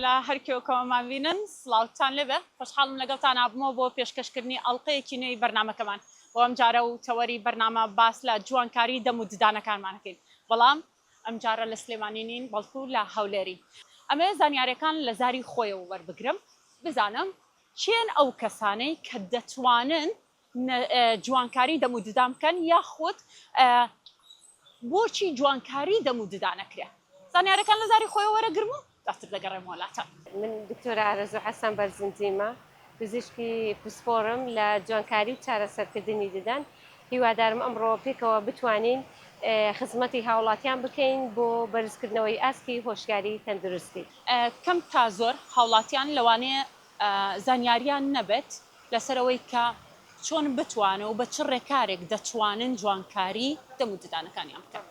لە هەرکێوکەوەمان بینن سڵاوتان لێبێ خۆشحاڵم لەگەڵتان ئابمەوە بۆ پێشکەشکردنی ئەڵلقەیەکی نوێی بەرنامەکەمان بۆ ئەم جارە و تەوەری بەرنامە باس لە جوانکاری دەم و ددانەکانمانەکەین بەڵام ئەم جارە لە سلێمانی نین بەڵکو لە هەولێری ئەمێ زانیاریەکان لە زاری خۆیەوە وەربگرم بزانم چێن ئەو کەسانەی کە دەتوانن جوانکاری دەم و ددان بکەن یاخود بۆچی جوانکاری دەم و ددانەکرێ زانیاریەکان لە زاری خۆیەوە وەرەگرم و داستر دەگەڕێم وڵاتان. من دکتۆرە ئارەزوو حەسەن بەرزنجیمە پزیشکی پسپۆرم لە جوانکاری و چارەسەرکردنی ددان هیوادارم ئەمڕۆ پێکەوە بتوانین خزمەتی هاوڵاتیان بکەین بۆ بەرزکردنەوەی ئاستی هۆشیاری تەندروستی. کەم تا زۆر هاوڵاتیان لەوانەیە زانیاریان نەبێت لەسەرەوەی کە چۆن بتوانە و بە چ ڕێکارێک دەتوانن جوانکاری دەم و ددانەکانیان بکەن.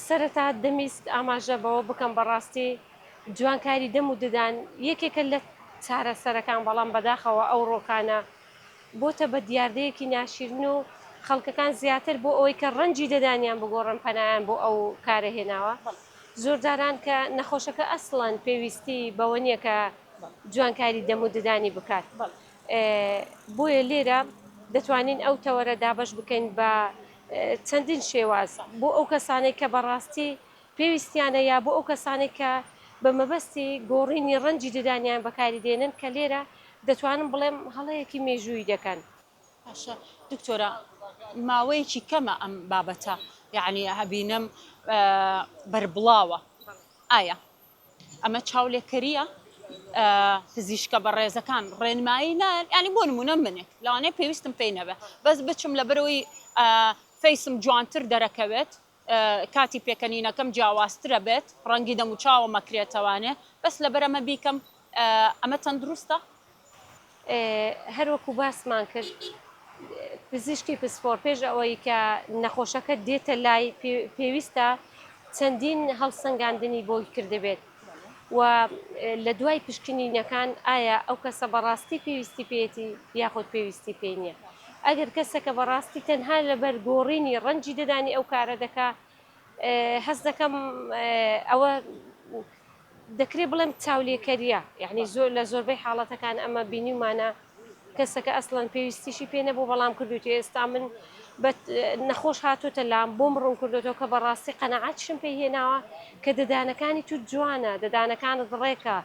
سەرەتا دەمیست ئاماژە بەوە بکەم بەڕاستی جوانکاری دەم و ددان یەکێکە لە چارەسەرەکان بەڵام بەداخەوە ئەو ڕۆکانە بۆتە بە دیاردەیەکی ناشرین و خەڵکەکان زیاتر بۆ ئەوەی کە ڕەنجی دەدانیان بگۆڕن پەنایان بۆ ئەو کارە هێناوە زۆرداران کە نەخۆشەکە ئەسڵەن پێویستی بەوە نییە کە جوانکاری دەم و ددانی بکات. بۆیە لێرە دەتوانین ئەو تەوەرە دابەش بکەین بە چەندین شێواز بۆ ئەو کەسانێک کە بەڕاستی پێویستیانە یا بۆ ئەو کەسانێک کە بە مەبەستی گۆڕینی ڕەنجی ددانیان بەکاری دێنن کە لێرە دەتوانم بڵێم هەڵەیەکی مێژووی دەکەن. باشە دکتۆرە ماوەیەکی کەمە ئەم بابەتە یعنی هەبینم بەربڵاوە ئایا ئەمە چاولێکەریە پزیشکە بە ڕێزەکان ڕێنمایی نان ینی بۆ نمونە منێک لەوانەیە پێویستم پێی نەبێ بەس بچم لە بەرەوەی فەیسم جوانتر دەرەکەوێت کاتی پێکەنینەکەم جیاوازترە بێت ڕەنگی دەم و چاوە مەکرێتەوانێ بەس لەبەرەمە بیکەم ئەمە تەندروستە. هەروەکو باسمان کرد پزیشکی پسپۆر پێش ئەوەی کە نەخۆشەکە دێتە لای پێویستە چەندین هەڵسەنگاندنی بۆی کردبێت و لە دوای پشکنینەکان ئایا ئەو کەسە بەڕاستی پێویستی پێێتی یاخود پێویستی پێی نییە. ئەگەر کەسەکە بەڕاستی تەنها لەبەر گۆڕینی ڕەنجی ددانی ئەو کارە دەکا هەست دەکەم ئەوە دەکرێت بڵێم چاولێکەریە یعنی زۆر لە زۆربەی حاڵەتەکان ئەمە بینیمانە کەسەکە ئەسڵەن پێویستیشی پێ نەبوو بەڵام کردوێت ئێستا من نەخۆش هاتوۆتە لام بۆم ڕوون کردوێتەوە کە بەڕاستی قەنەعاتشم پێی هێناوە کە ددانەکانی تو جوانە ددانەکانت ڕێکە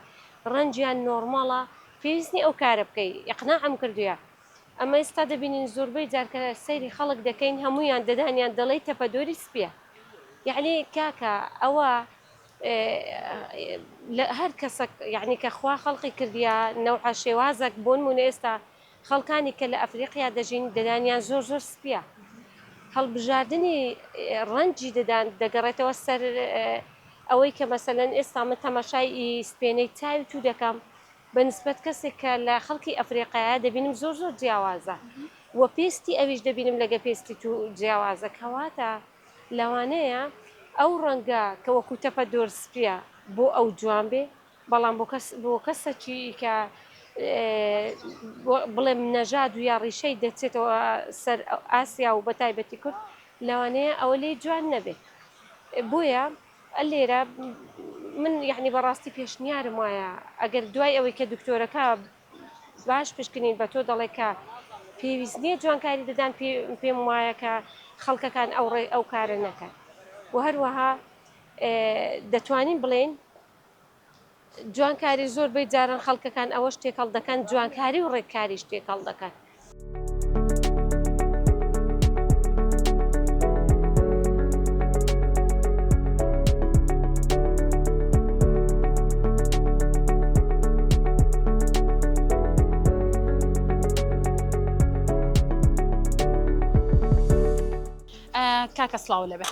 ڕەنجیان نۆرماڵە پێویستنی ئەو کارە بکەی ئیقناعم کردووە. ئەمە ئێستا دەبینین زۆربەی جارکە سەیری خەڵک دەکەین هەمویان ددانیان دەڵێی تەپەدۆری سپیە یعنی کاکە ئەوە هەر کەسە یعنی کە خوا خەڵقی کردیا نەوحە شێوازێک بۆ نمونە ئێستا خەڵکانی کە لە ئەفریقیا دەژین ددانیان زۆر زۆر سپیە هەڵبژاردننی ڕەنجی ددان دەگەڕێتەوە سەر ئەوەی کە مەسەلەن ئێستا من تەماشای سپێنەی چاوی تو دەکەم بە نسبەت کەسێک کە لە خەڵکی ئەفریقایا دەبینم زۆر زۆر جیاوازە و پێستی ئەویش دەبینم لەگە پێستی تو جیاوازە کەواتە لەوانەیە ئەو ڕەنگە کە وەکو تەپە دۆر سپیە بۆ ئەو جوان بێ بەڵام بۆ کەسێکی کە بڵێم نەژاد و یا ڕیشەی دەچێتەوە سەر ئاسیا و بەتایبەتی کورد لەوانەیە ئەوە لێ جوان نەبێت. بۆیە لێرە من یعنی بەڕاستی پێشنیارم وایە ئەگەر دوای ئەوەی کە دکتۆرەکە باش پشکنین بە تۆ دەڵێ کە پێویست نییە جوانکاری ددان پێم وایە کە خەڵکەکان ئەو کارە نەکەن و هەروەها دەتوانین بڵێن جوانکاری زۆر بەی جاران خەڵکەکان ئەوە شتێکەڵ دەکەن جوانکاری و ڕێککاری شتێکەڵ دەکەن. کاکە سڵاو لەبێ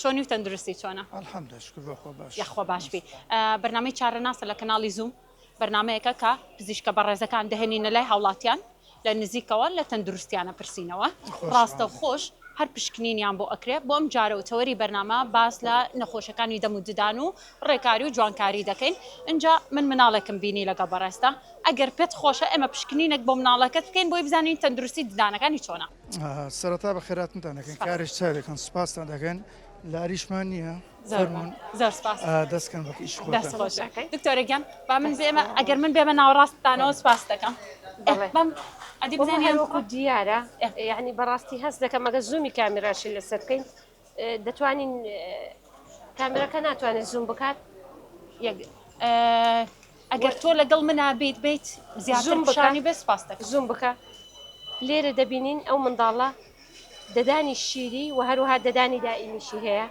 چۆنی و تەندروستی چۆنە؟ یاخوا باش بی. بەرنامەی چارەناسە لە کەناڵی زووم بەرنمەیەکە کە پزیشکە بەڕێزەکان دەهێنینە لای هاوڵاتیان لە نزیکەوە لە تەندروستیانە پرسیینەوە ڕاستە خۆش هەر پشکنینیان بۆ ئەکرێ بۆ ئەم جارە و تەوەری بەرنامە باس لە نەخۆشەکانی دەم و ددان و ڕێکاری و جوانکاری دەکەین. اینجا من مناڵێکم بینی لەگەڵ بەڕێستا ئەگەر پێت خۆشە ئێمە پشکنینێک بۆ مناڵەکەت بکەین بۆی بزانین تەندروستی ددانەکانی چۆنە. سەرەتا بە خێراتتان دەکەن کارێک چاوێکن سوپاسان دەکەن لاریشمان نییە زۆر فەرمونون زۆر سپاس دەستکەن بە ئیش دەست خۆتە خۆشە دکتۆرەگەم با من بێمە ئەگەر من بێمە ناوەڕاستانەوە سپاس دەکەم بەڵێ. بەم ئەدی والله بزانیان هەروەکو دیارە یعنی بەڕاستی هەست دەکەم ئەگە زوومی کامێراشی لەسەر بکەین دەتوانین کامێرەکە ناتوانێت زوم بکات ئەگەر تۆ لەگەڵ منە بیت بیت زیاتر زوم بکە. پیشانی بێ سپاس دەکەم زوم بکە لێرە دەبینین ئەو منداڵە دەدانی شیری و هەروها دەدانی دائیمیشی هەیە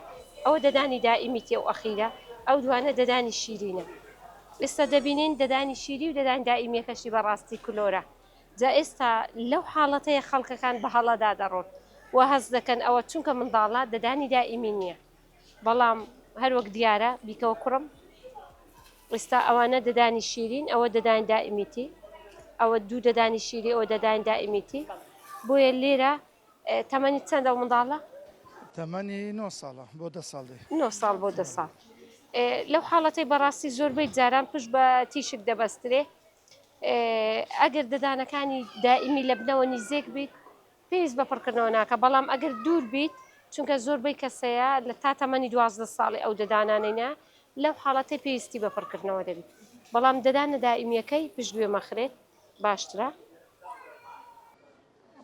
ئەوە دەدانی دائیمیتی و ئەخیرە ئەو دوانە دەدانی شیرینە ئێستا دەبینین دەدانی شیری و دەدانی دائیمیەکەشی بەڕاستی کلۆرە جا ئێستا لەو حاڵەتەیە خەڵکەکان بە هەڵەدا دەڕۆن و هەز دەکەن ئەوە چونکە منداڵە دەدانی دائیمی نییە بەڵام هەروەک دیارە بیکەوە کوڕم ئێستا ئەوانە دەدانی شیرین ئەوە دەدانی دائیمیتی ئەوە دوو دەدانی شیری ئەوە دەدانی دائیمیتی بۆیە لێرە تەمەنی چەندە و منداڵە تەمەنی 9 ساڵە بۆ 10 ساڵی 9 ساڵ بۆ 10 ساڵ لەو حاڵەتی بەڕاستی زۆربەی جاران پشت بە تیشک دەبەسترێ ئەگەر دەدانەکانی دائیمی لە بنەوە نزیک بیت پێویست بە پڕکردنەوە ناکە بەڵام ئەگەر دوور بیت چونکە زۆربەی کەسەیە لە تا تەمەنی 12 ساڵی ئەو دەدانانەیە لەو حاڵەتی پێویستی بە پڕکردنەوە دەبیت بەڵام دەدانە دائیمیەکەی پشت گوێ مەخرێت باشترە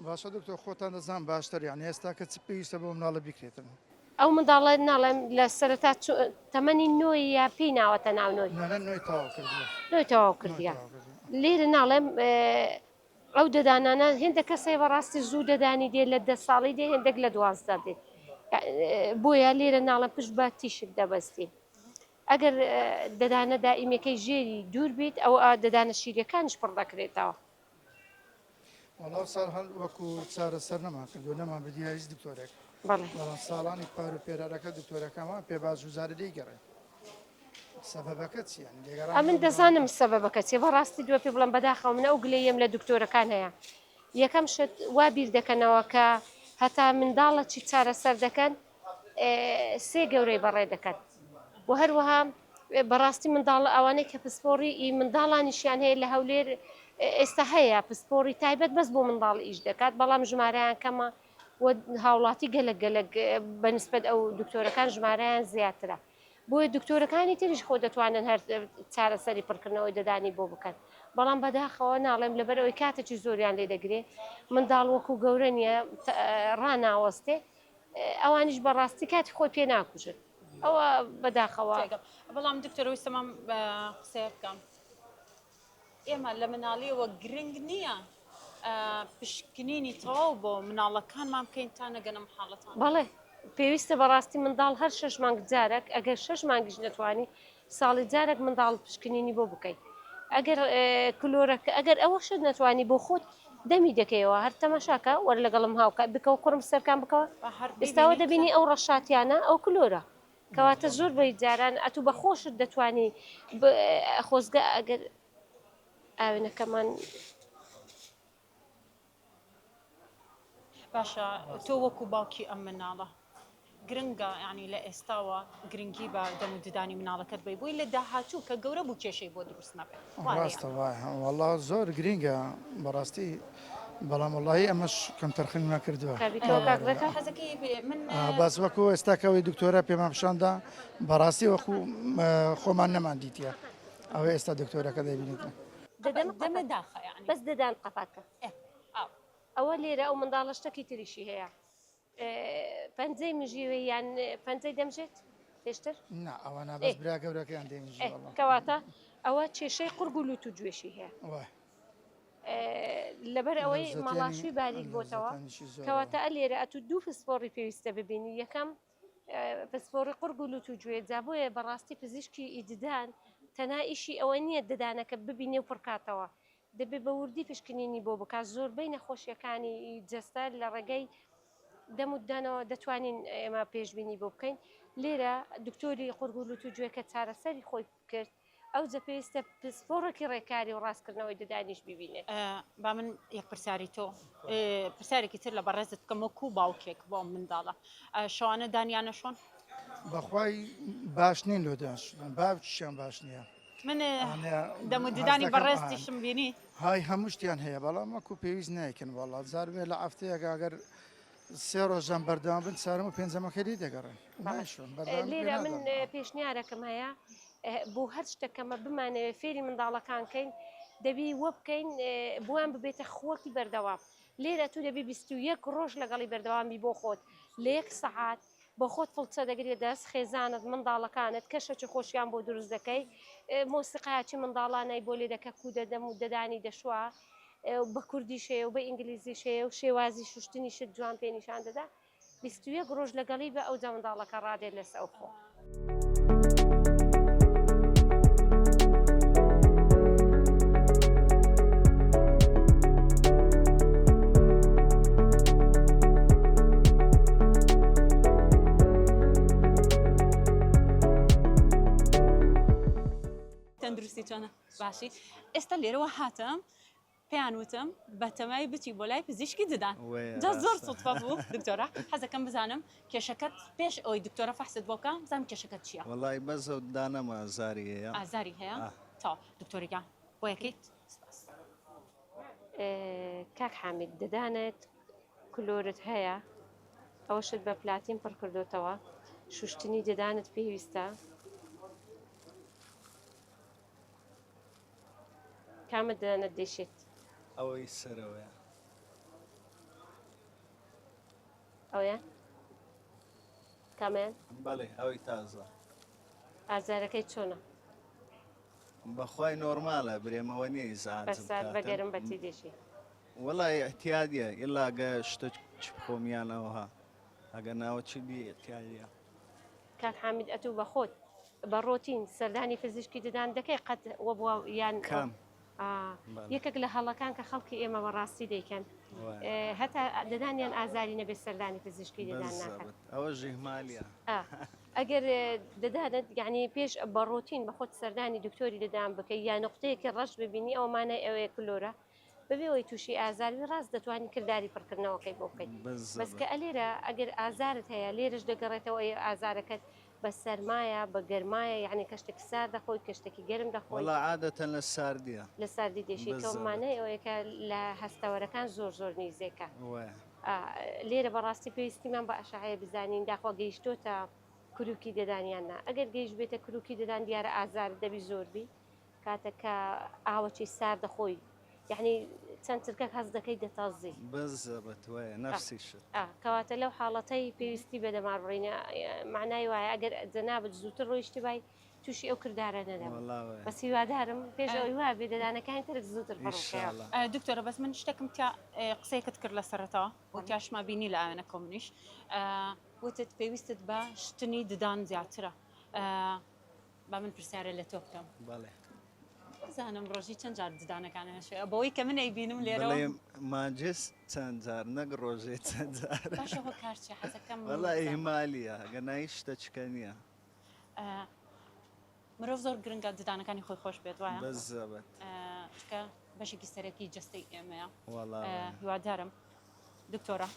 باشە دکتۆر خۆتان دەزان باشتر یعنی ئێستا کە چ پێویستە بۆ مناڵە بیکرێتن ئەو منداڵە ناڵێم لە سەرەتا تەمەنی نۆی یا پێی ناوەتە ناونۆی نە نوێی تاوا کردووە نۆی تەواو کردیە لێرە ناڵێم ئەو دەدانانە هێندە کەسەی بەڕاستی زوو دەدانی دێ لە 10 ساڵی دێ هێندێک لە 12 دێت بۆیە لێرە ناڵم پشت بە تیشک دەبەستین ئەگەر دەدانە دائیمیەکەی ژێری دوور بیت ئەو دەدانە شیرەکانش پڕ دەکرێتەوە وەڵاو ساڵ هەل وەکو چارەسەر نەما کردو نەما بدیە هیچ دکتۆرێک بەڵێ بەڵام ساڵانی پار و پێرارەکە دکتۆرەکەمان پێ باش وزارە دەیگەڕێت سەبەبەکە چیان من دەزانم سەبەبەکە چێ بەڕاستی دووە پێ بڵم بەداخەوە منە ئەو گلەیەم لە دکتۆرەکان هەیە یەکەم شت وا بیر دەکەنەوە کە هەتا منداڵە چی چارەسەر دەکەن سێ گەورەی بەڕێ دەکەن و هەروەها بەڕاستی منداڵ ئەوانەی کە پسپۆڕی منداڵانیشیان هەیە لە هەولێر ئێستا هەیە پسپۆڕی تایبەت بەس بۆ منداڵ ئیش دەکات بەڵام ژمارەیان کەمە هاوڵاتی گەلک گەلک بەنسبەت ئەو دکتۆرەکان ژمارەیان زیاترە بۆیە دکتۆرەکانی تریش خۆ دەتوانن هەر چارەسەری پڕکردنەوەی دەدانی بۆ بکەن بەڵام بەداخەوە ناڵێم لەبەرەوەی کاتێکی زۆریان لێ دەگرێ منداڵ وەکو گەورە نیە ڕناوەستێ ئەوانیش بەڕاستی کاتی خۆی پێ ناکوژن ئەوە بەداخەوە بەڵام دکتۆرەویستەمان قسە بکەم ئێمە لە مناڵیەوە گرنگ نییە پشکنینی تەواو بۆ مناڵەکانمان بکەین تا نەگەنم حاڵەتان بەڵێ پێویستە بەڕاستی منداڵ هەر 6 مانگ جارێک ئەگەر 6 مانگیش نەتوانی ساڵی جارێک منداڵ پشکنینی بۆ بکەیت ئەگەر کلۆرەکە ئەگەر ئەوە شت نەتوانی بۆ خۆت دەمی دەکەیەوە هەر تەماشاکە وەر لەگەڵم هاوکە بکەوە کوڕم سەرکان بکەوە ئێستاوە دەبینی ئەو ڕەشاتیانە ئەو کلۆرە کەواتە زۆر بەی جاران ئەتوو بە خۆشت دەتوانی خۆزگە ئەگەر ئاوێنەکەمان باشە تۆ وەکو باوکی ئەم مناڵە گرنگە ینی لە ئێستاوە گرنگی بە دەموددانی مناڵەکەت بی بووی لە داهاتوو کە گەورە بوو کێشەی بۆ دروست نەبێت ڕاستە وایە وەڵا زۆر گرینگە بەڕاستی بەڵام وڵی ئەمەش کەم تەرخین نەکردووە باز وەکو ئێستاکەوەی دکتۆرە پێمان پیشاندا بەڕاستی وەکو خۆمان نەمان دیتە ئەوە ئێستا دکتۆرەکە دەبینیت دەمەداخە ینی بەس دەدان قەپاکە ئەوە لێرە ئەو منداڵە شتێکی تریشی هەیە پەنجەی مژیوێ یان پەنجەی دەمژێت پێشتر ئەوە نابەس برا گەورەکەیان دێمژ کەواتە ئەوە کێشەی قورگ و لوت و گوێشی هەیە لەبەر ئەوەی مەڵاشوی باریک بۆتەوە کەواتە لێرە ئەتو دوو پسپۆڕی پێویستە ببینی یەکەم پسپۆڕی قورگ و لوت و گوێ جا بۆیە بەڕاستی پزیشکی ئیددان تەنها ئیشی ئەوە نییە دەدانەکە ببینێ و پڕکاتەوە دەبێت بە وردی پشکنینی بۆ بکات زۆربەی نەخۆشیەکانی جەستە لە ڕێگەی دەموددانەوە دەتوانین ئێمە پێشببینی بۆ بکەین لێرە دکتۆری قورگ و لوت و گوێکە چارەسەری خۆی کرد ئەو جە پێویستە پسپۆڕێکی ڕێکاری و ڕاستکردنەوەی دەدانیش ببینێت با من یەک پرسیاری تۆ پرسیارێکی تر لە بەڕێزت بکەم وەکو باوکێک بۆ منداڵە شەوانە دانیانە شۆن بەخوای باش نین لۆ داشتن باوکیشیان باش نییە من دەموددانی بەڕێستیشم بینی های هەموو شتیان هەیە بەڵام وەکو پێویست نایکن وڵات زارێ لە ئەفتەیەک ئەگەر سێ ڕۆژان بەردەوام بن چارم و پێنجەمەکەی دەگەڕێن ناشۆن بەردەوام لێرە من پێشنیارەکەم هەیە بۆ هەر شتەکەمە بمانەوێت فێری منداڵەکانکەین دەبی وە بکەین بۆیان ببێتە خۆکی بەردەوام لێرە تو دەبی 21 ڕۆژ لەگەڵی بەردەوامی بۆ خۆت لە 1 سەعات بۆ خۆت فڵچە دەگرێت دەست خێزانت منداڵەکانت کەشەکی خۆشیان بۆ دروست دەکەی مۆسیقایکی منداڵانەی بۆ لێ دەکە کو دەدەم و دەدانی دەشوە بە کوردی شێ و بە ئینگلیزی شێ و شێوازی شوشتنی شت جوان پێنیشان دەدا 21 ڕۆژ لەگەڵی بە ئەو منداڵەکە ڕادێت لەس ئەو خۆ. تەندروستی چۆنە باشی ئێستا لێرەوە هاتم پێیان وتم بە تەمای بچی بۆ لای پزیشکی ددان جا زۆر سوتفە بوو دکتۆرە حەزەکەم بزانم کێشەکەت پێش ئەوەی دکتۆرە فەحست بۆ بکەم بزانم کێشەکەت چییە؟ وەڵای بەزە دانەمە ئازاری هەیە ئازاری هەیە تا دکتۆریگان بۆ یەکەیت کاک حامید ددانت کلۆرت هەیە ئەوەشت بە پلاتین پڕ کردوتەوە شوشتنی ددانت پێویستە کامە ددانت دەشێت ئەوەی سەرەوەیە ئەوە کامیان بەڵێ ئەوەی تازە ئازارەکەی چۆنە بەخوای نۆرمالە برێمەوە نیە بەسات بەگەرم بەتی دێشی وەڵای احتیادیە ئێلاگە شتە چ خۆمیانەوەها ئەگە ناوە چی دی احتیادیە کاک حامید ئەتوو بە خۆت بە ڕۆتین سەردانی فزیشکی ددان دەکەی قەت وە بووە یان کام یەکێک لە هەڵەکان کە خەڵکی ئێمە بەڕاستی دەیکەن هەتا ددانیان ئازاری نەبێت سەردانی فزیشکی ددان ناکەن ئەوە ژیهمالیە ئەگەر ددانت یعنی پێش بە ڕۆتین بە خۆت سەردانی دکتۆری ددان بکەی یا نقطەیەکی ڕەش ببینی ئەومانە ئەوەیە کلۆرە ببێەوەی تووشی ئازاری ڕاست دەتوانانی کردداری پڕکردنەوەکەی بۆ بکەیت بەسکە ئەلێرە ئەگەر ئازارت هەیە لێرش دەگەڕێتەوە ئازارەکەت بە سەرمایە بە گەرمایە یعنی کەشتێکی سار دەخۆی کەشتێکی گەرم دەخۆی وەڵا عادەتەن لە ساردیە لە ساردی دێشیتەوەمانەیە ئەوەیەکە لە هەستەوەرەکان زۆر نزیکە لێرە بەڕاستی پێویستیمان بە ئەشعەیە بزانین داخوا گەیشتۆتە کروکی دەدانیاننا ئەگەر گەیشت بێتە کروکی دەدان دیارە ئازار دەبی زۆربی کاتەکە ئاوەکی سار دەخۆی یعنی چەند ترکە هەز دەکەی دەتازی بەزەبەت وایە نەفسی شت کەواتە لەو حاڵەتەی پێویستی بە دەماڕڕینە معنای وایە ئەگەر جەنابەت زووتر ڕۆیشتی بای تووشی ئەو کردارە نەدەم بەس هیوادارم پێش ئەوی وا بێ دەدانەکانی ترک زووتر بڕۆکەوە دکتۆرە بەس من شتێکم کە قسەیەکت کرد لە سەرەتەوە و کاشما بینی لە ئاوێنە کۆمنیش وتت پێویستت بە شتنی ددان زیاترە با من پرسیارە لە تۆ بکەم بەڵێ زانم ڕۆژی چەند جار ددانەکانە شوێ بەوەی کە من ئەیبینم لێرەوە ماجس چەند جار نەک ڕۆژێ چەند جار باشەوە کارچی حەزەکەم وەڵای هیمالیە گەنایی شتە چکە نییە مرۆڤ زۆر گرنگە ددانەکانی خۆی خۆش بێت وایە بەزەبەت چکە بەشێکی سەرەکی جستەی ئێمەیە هیوادارم دکتۆرە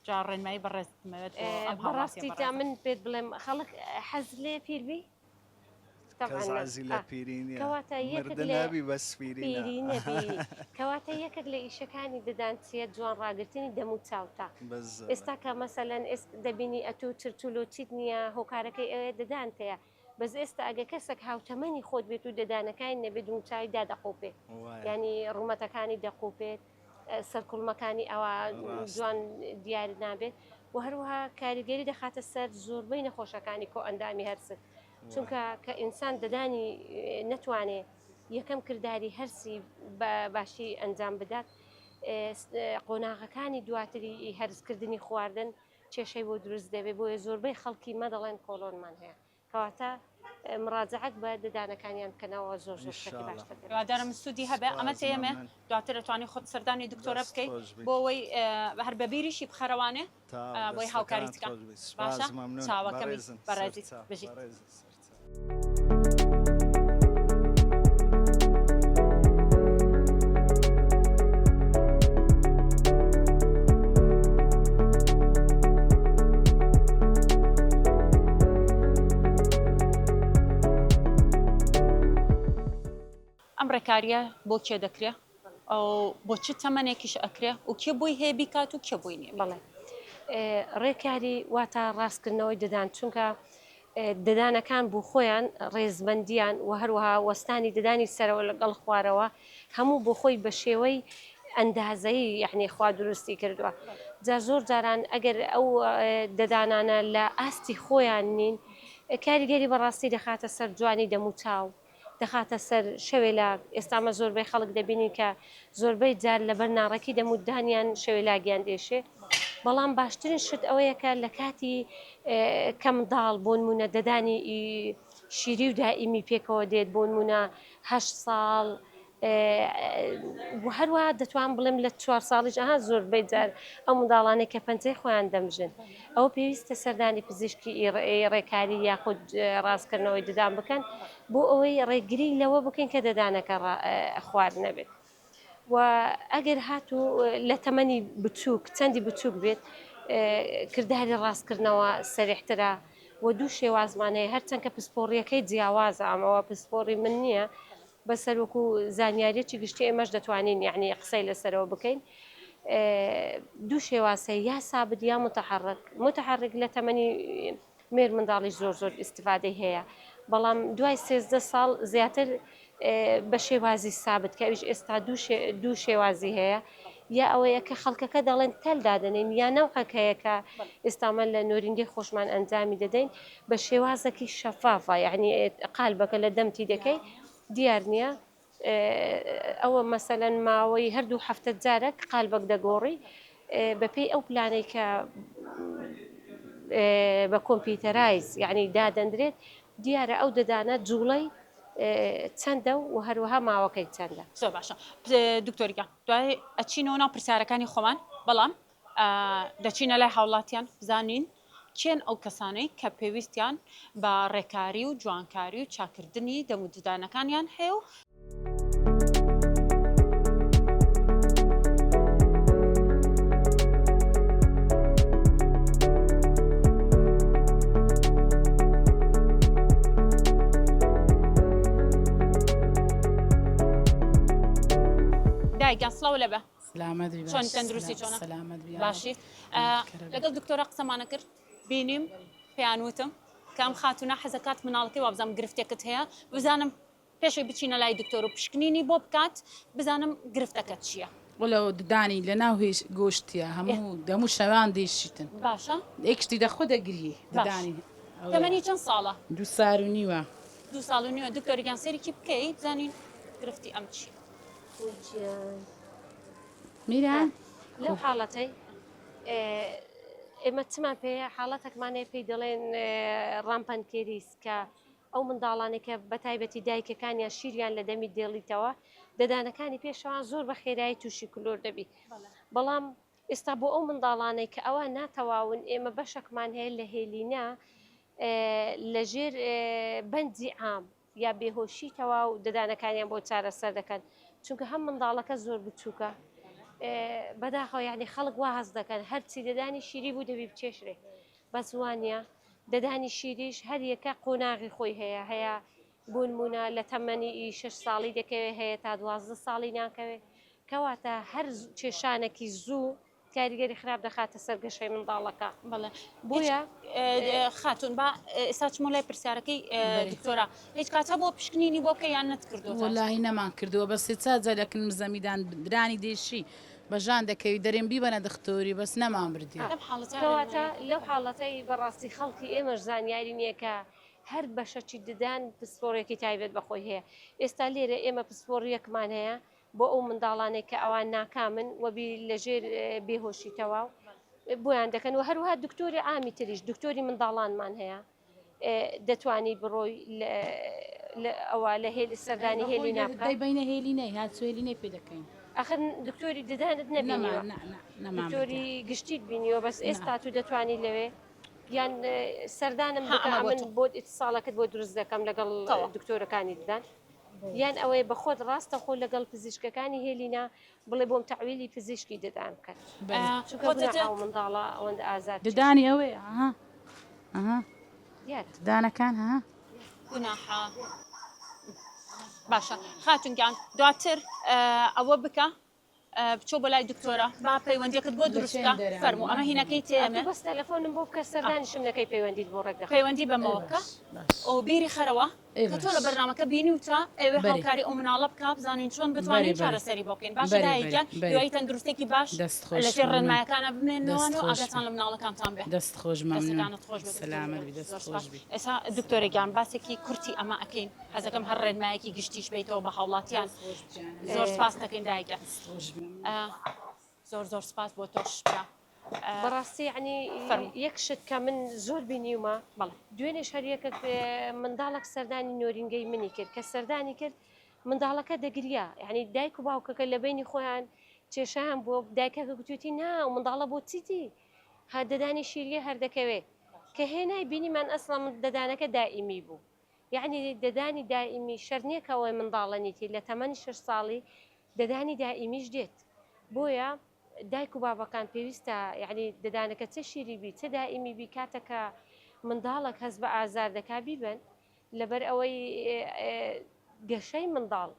جا ڕێنمایی بەڕێزمەوێت بەڕاستی تا من پێت بڵێم خەڵک حەز لێ پیربی کەزازی لە پیرینە مردنابی بە سپیرینە کەواتە یەکێک لە ئیشەکانی ددانچیە جوان ڕاگررتنی دەم و چاوتە ئێستا کە مەسەلەن دەبینی ئەتو چرچولۆچیت نییە هۆکارەکەی ئەوێ ددانتەیە بەس ئێستا ئەگە کەسێک هاوتەمەنی خۆت بێت و ددانەکانی نەبێت دوچوی دادەقۆپێت ینی ڕوومەتەکانی دەقوپێت سەرکوڵمەکانی ئەوە جوان دیاری نابێت و هەروەها کاریگەری دەخاتە سەر زۆربەی نەخۆشەکانی کۆ ئەندامی هەرسک چونکە کە ئینسان ددانی نەتوانێت یەکەم کردداری هەرسی باشی ئەنجام بدات قۆناغەکانی دواتری هەرزکردنی خواردن کێشەی بۆ دروست دەبێت بۆیە زۆربەی خەڵکی مەدەڵێن کۆلۆنمان هەیە کەواتە مراجعەت بە ددانەکانیان بکەنەوە زۆر شتێکی باشتر هیوادارم سوودی هەبێ ئەمە تێمێ دواتر دەتوانانی خۆت سەردانی دکتۆرە بکەیت بۆ ئەوەی هەر بەبیریشی بخەرەوانێ بۆی هاوکاری بکە باشە چاوەکەمی بەڕێزی بژیت. ئەم ڕێکاریە بۆ کێ دەکرێت ئەو بۆ چ تەمەنێکیش ئەکرێ و کێ بۆی هەیە بیکات و کێ بۆی نیە؟ بەڵێ ڕێکاری واتە ڕاستکردنەوەی ددان چونکە ددانەکان بوو خۆیان ڕێزبندیان و هەروەها وەستانی ددانی سەرەوە لەگەڵ خوارەوە هەموو بۆ خۆی بە شێوەی ئەندازایی یعنی خوا دروستی کردووە جا زۆر جاران ئەگەر ئەو ددانانە لە ئاستی خۆیان نین کاریگەری بەڕاستی دەخاتە سەر جوانی دەمو چاو دەخاتە سەر شەوێلا ئێستامە زۆربەی خەڵک دەبینی کە زۆربەی جار لە بەرناڕەکی دەمودانیان شەوێلاگیان دێشێ بەڵام باشترین شت ئەوەیەکە لە کاتی کەم داڵ بۆ نمونە دەدانی شیری و دائیمی پێکەوە دێت بۆ نمونە 8 ساڵ هەروە دەتوان بڵێم لە 4 ساڵیش ئەها زۆربەی جار ئەو منداڵانێک کە پەنجەی خۆیان دەمژن ئەو پێویستە سەردانی پزیشکی ڕێکاری یاخود ڕاستکردنەوەی ددان بکەن بۆ ئەوەی ڕێگری لەوە بکەین کە دەدانەکە خوار نەبێت و ئەگەر هاتوو لە تەمەنی بچووک چەندی بچووک بێت کردداری ڕاستکردنەوە سەریحترە و دوو شێوازمانەیە هەرچەند کە پسپۆڕیەکەی جیاوازە ئەمەوە پسپۆڕی من نییە بەسەر وەکو زانیاریەکی گشتی ئێمەش دەتوانین یعنی قسەی لەسەرەوە بکەین دوو شێواسە یا سابت یا متحرک لە تەمەنی مێر منداڵی زۆر ئیسیفادەی هەیە بەڵام دوای 13 ساڵ زیاتر بە شێوازی سابت کە ئەویش ئێستا دوو شێوازی هەیە یا ئەوەیە کە خەڵکەکە دەڵێن تەلدادنین یا نەوحەکەیەکە ئێستامە لە نۆریندی خۆشمان ئەنجامی دەدەین بە شێوازێکی شەفافە یعنی قالبەکە لە دەمتی دەکەی دیار نییە ئەوە مەسەلەن ماوەی هەردوو هەفتە جارێک قالبەک دەگۆڕی بەپێی ئەو پلانەی کە بە کۆمپیوتەرایز یعنی دادەندرێت دیارە ئەو ددانە جوڵەی چەندە و هەروەها ماوەکەی چەندە زۆر باشە دکتۆریکە دوای ئەچینەوە ناو پرسیارەکانی خۆمان بەڵام دەچینە لای هاوڵاتیان بزانین چێن ئەو کەسانەی کە پێویستیان بە ڕێکاری و جوانکاری و چاکردنی دەموددانەکانیان هەیە و دایگان سڵاو لەبە چۆن تەندروستی چۆنە باشی لەگەڵ دکتۆرە قسەمانە کرد بینیم پێیانوتم کام خاتونە حەزەکات مناڵەکەی وا بزانم گرفتێکت هەیە بزانم پێشەوەی بچینە لای دکتۆر و پشکنینی بۆ بکات بزانم گرفتەکەت چییە وڵە ددانی لە ناو هێش گۆشتیە هەموو شەوان دێشیتن باشە ئێکشتی دەخۆ دەگری ددانی تەمەنی چەند ساڵە 2 ساڵ و نیوە 2 ساڵ و نیوە دکتۆریان سەرێکی بکەی بزانین گرفتی ئەم چی میران لەو حاڵەتەی ئێمە چمان پێ حاڵەتێکمانەیە پێی دەڵێن ڕامپەنکێریس کە ئەو منداڵانێک کە بەتایبەتی دایکەکانیان شیریان لە دەمی دێڵیتەوە دەدانەکانی پێشەوان زۆر بە خێرایی تووشی کلۆر دەبی بەڵام ئێستا بۆ ئەو منداڵانەی کە ئەوە ناتەواون ئێمە بەشێکمان هەیە لە هێلینا لەژێر بەندی عام یا بێهۆشی تەواو ددانەکانیان بۆ چارەسەر دەکەن چونکە هەم منداڵەکە زۆر بچووکە بەداخەوە یعنی خەڵک وا هەز دەکەن هەرچی دەدانی شیری بوو دەبی بچێشرێ بەس وانە دەدانی شیریش هەر یەکە قۆناغی خۆی هەیە بۆ نمونە لە تەمەنی 6 ساڵی دەکەوێت هەیە تا 12 ساڵی ناکەوێت کەواتە هەر کێشانێکی زوو کاریگەری خراپ دەخاتە سەرگەشەی منداڵەکە بەڵێ بۆیە خاتون با ئێستا چمە لای پرسیارەکەی دکتۆرە هیچ کاتە بۆ پشکنینی بۆ بکە یان نەتکردو وڵی نەمان کردووە بە سێ جارەکن زەمیدان درانی دێشی بەژان دەکەوی دەرێن بیبەنە دکتۆری بەس نەمان بردی کەواتە لەو حاڵەتەی بەڕاستی خەڵکی ئێمەش زانیاری نییە کە هەر بەشەکی ددان پسپۆڕێکی تایبێت بەخۆی هەیە ئێستا لێرە ئێمە پسپۆڕیەکمان هەیە بۆ ئەو منداڵانێک کە ئەوان ناکامن وەبی لەژێر بێهۆشی تەواو بۆیان دەکەن و هەروها دکتۆری ئامی تریش دکتۆری منداڵانمان هەیە دەتوانی بڕۆی ئەوە لە هێلی سەردانی هێلی ناکە بینە هێلینەی هات سوێلینەی پێ دەکەین ئەخر دکتۆری ددانت نەبینیوە دکتۆری گشتیت بینیوە بەس ئێستا تو دەتوانی لەوێ یان سەردانم بکە من بۆ ئیتساڵەکەت بۆ دروست دەکەم لەگەڵ دکتۆرەکانی ددان یان ئەوەی بەخۆت ڕاستە خۆ لەگەڵ پزیشکەکانی هێلینا بڵێ بۆم تەعویلی پزیشکی ددان کرد منداڵە ئەوەندە ئازاد ددانی ئەوەیە ددانەکان گوناحە باشە خاتونگیان دواتر ئەوە بکە بچۆ بۆ لای دکتۆرە با پەیوەندیەکەت بۆ دروستکە فەرموو ئەمە هینەکەی تێمە بەس تەلەفۆنم بۆ بکە سەردانیشم نەکەی پەیوەندیت بۆ ڕێک دەخە پەیوەندی بەمەوەکە ئەو بیری خەرەوە کە تۆ لە بەرنامەکە بینی وتە ئێوە هاوکاری ئەو مناڵە بکە بزانین چۆن بتوانین چارەسەری بۆ بکەین باشە دایکیان دوایی تەندروستێکی باش لەسێر ڕێنمایەکانە بمێنەوەن و ئاگاتان لە مناڵەکانتان بێ دەست خۆش مەمنون دەستەکانت خۆش بێت. سەلامت بی دەست خۆش بی ئێستا دکتۆرێکیان باسێکی کورتی ئەمە ئەەکەین حەزەکەم هەر ڕێنمایەکی گشتیش بیتەوە بە هاوڵاتیان زۆر سپاس دەکەین دایکە زۆر سپاس بۆ تۆش برا. بەڕاستی عنی یەک شت کە من زۆر بینیومە بەڵێ دوێنێ شەریەکە منداڵک سەردانی نۆرینگەی منی کرد کە سەردانی کرد منداڵەکە دەگریا یعنی دایک و باوکەکە لە بینی خۆیان کێشیان بۆ دایکەکە گوتوتی نا و منداڵە بۆ چیتی ها دەدانی شیریە هەردەکەوێ کە هێنای بینیمان ئەسڵا من دەدانەکە دائیمی بوو یعنی دەدانی دائیمی شەرنیەکەوەی منداڵەنیتی لە تەمەنی 6 ساڵی دەدانی دائیمیش دێت بۆیە دایک و بابەکان پێویستە یعنی دەدانەکە چه شیری بی چه دائیمی بی کاتەکە منداڵک هەست بە ئازار دەکا بیبن لەبەر ئەوەی گەشەی منداڵ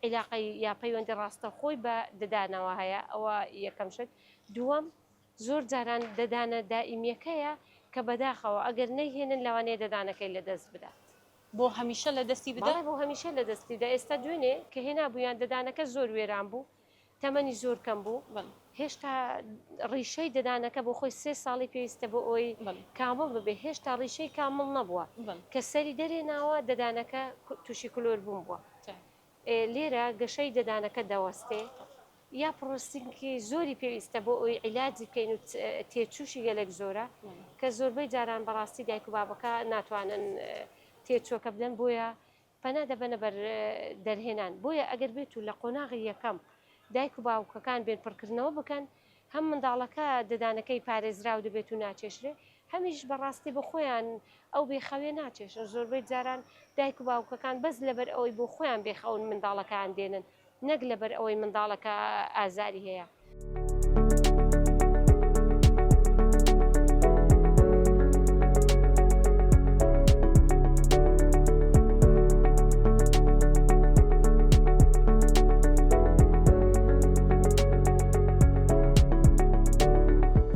عیلاقەی یا پەیوەندی ڕاستە خۆی بە دەدانەوە هەیە ئەوە یەکەم شت دووەم زۆر جاران دەدانە دائیمیەکەیە کە بەداخەوە ئەگەر نەیهێنن لەوانەیە دەدانەکەی لەدەست بدات بۆ هەمیشە لە دەستی بدە بۆ هەمیشە لە دەستیدا ئێستا دوێنێ کە هێنا بوویان دەدانەکە زۆر وێران بوو تەمەنی زۆر کەم بوو هێشتا ڕیشەی دەدانەکە بۆ خۆی 3 ساڵی پێویستە بۆ ئەوی کامل ببێ هێشتا ڕیشەی کامل نەبووە کە سەری دەرێناوە دەدانەکە تووشی کلۆر بووم بووە لێرە گەشەی دەدانەکە دەوەستێ یا پرۆستینکی زۆری پێویستە بۆ ئەوی عیلاجی بکەین و تێچووشی گەلێک زۆرە کە زۆربەی جاران بەڕاستی دایک و بابەکە ناتوانن تێچۆکە بدەن بۆیە پەنا دەبەنە بەر دەرهێنان بۆیە ئەگەر بێت و لە قۆناغی یەکەم دایک و باوکەکان بێن پڕکردنەوە بکەن هەم منداڵەکە دەدانەکەی پارێزراو دەبێت و ناچێشرێ هەمیش بەڕاستی بە خۆیان ئەو بێخەوێ ناچێشن زۆربەی جاران دایک و باوکەکان بەس لەبەر ئەوەی بۆ خۆیان بێخەون منداڵەکان دێنن نەک لەبەر ئەوەی منداڵەکە ئازاری هەیە.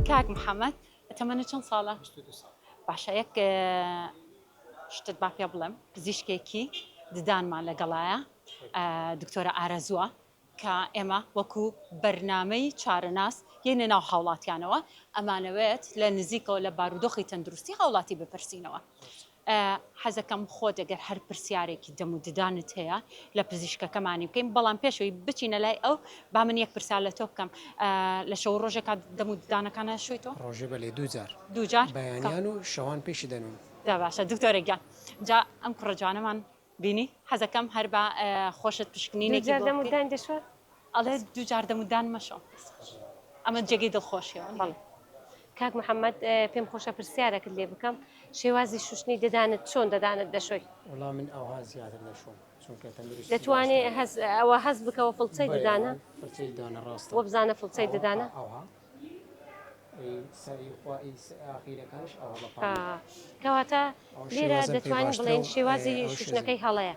کاک محەممەد تەمەنە چەند ساڵە؟ باشە یەک شتت با پێ بڵێم پزیشکێکی ددانمان لەگەڵایە دکتۆرە ئارەزووە کە ئێمە وەکو بەرنامەی چارەناس یەنە ناو هاوڵاتیانەوە ئەمانەوێت لە نزیکەوە لە بارودۆخی تەندروستی هاوڵاتی بپرسینەوە حەزەکەم خۆت ئەگەر هەر پرسیارێکی دەم و ددانت هەیە لە پزیشکەکەمانی بکەین بەڵام پێشەوەی بچینە لای ئەو با من یەک پرسیار لە تۆ بکەم لە شەو ڕۆژێکا دەم و ددانەکانە شویتەوە ڕۆژێ بەلێ دووجار بەیانیان و شەوان پێشی دەنون دا باشە دکتۆرێکیان جا ئەم کوڕەجانەمان بینی حەزەکەم هەر بە خۆشت پشکنینێکی دەمودان دەشوە ئەڵێ دووجار دەمودان مەشە ئەمە جێگەی دڵخۆشیەوە بەڵێ کاک محەممەد پێم خۆشە پرسیارەکەت لێ بکەم شێوازی شوشتنی دەدانت چۆن دەدانت دەشۆی وڵام من ئەوها زیاتر دەشۆم چونکە تەندروستی دەتوانێت ئەوە هەست بکەوە فڵچەی ددانە فڵچەی ددانە ڕاستە وە بزانە فڵچەی ددانە ئەوها ئاخیرەکانش ئەوە بەپاڵ کەواتە لێرە دەتوانین بڵێن شێوازی شوشتنەکەی هەڵەیە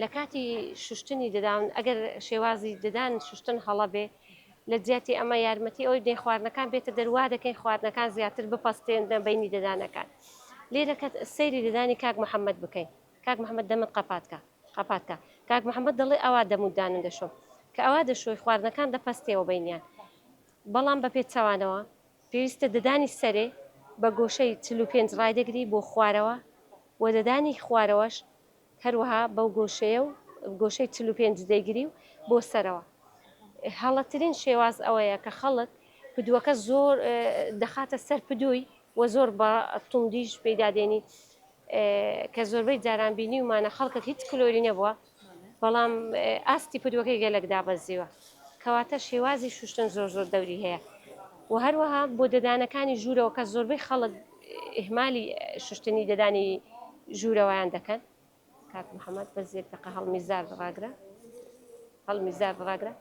لە کاتی شوشتنی دەدان ئەگەر شێوازی ددان شوشتن هەڵە بێ لە جیاتی ئەمە یارمەتی ئەوی دێ خواردنەکان بێتە دەروا دەکەین خواردنەکان زیاتر بپەستێن بینی دەدانەکان لێرە کە سەیری دەدانی کاک محەممەد بکەین کاک محەممەد دەمت قەپاتکە کاک محەممەد دەڵێ ئەوا دەمودانن دەشۆم کە ئەوا دەشۆی خواردنەکان دەپەستێەوە بینیان بەڵام بە پێچەوانەوە پێویستە ددانی سەرێ بە گۆشەی 45 ڕایدەگری بۆ خوارەوە و دەدانی خوارەوەش هەروەها بەو گۆشەیە و گۆشەی 45 دەیگری و بۆ سەرەوە هەڵەترین شێواز ئەوەیە کە خەڵک پدووەکە زۆر دەخاتە سەر پدووی و زۆر بە توندیش پێدادێنی کە زۆربەی جاران بینی ومانە خەڵکت هیچ کلۆری نەبووە بەڵام ئاستی پدووەکەی گەلک دابەزیوە کەواتە شێوازی شوشتن زۆر زۆر دەوری هەیە و هەروەها بۆ دەدانەکانی ژوورەوە کە زۆربەی خەڵک ئیهمالی شوشتنی دەدانی ژوورەوەیان دەکەن کاک محەممەد بە زێرتەقە هەڵمیزار ڕاگرە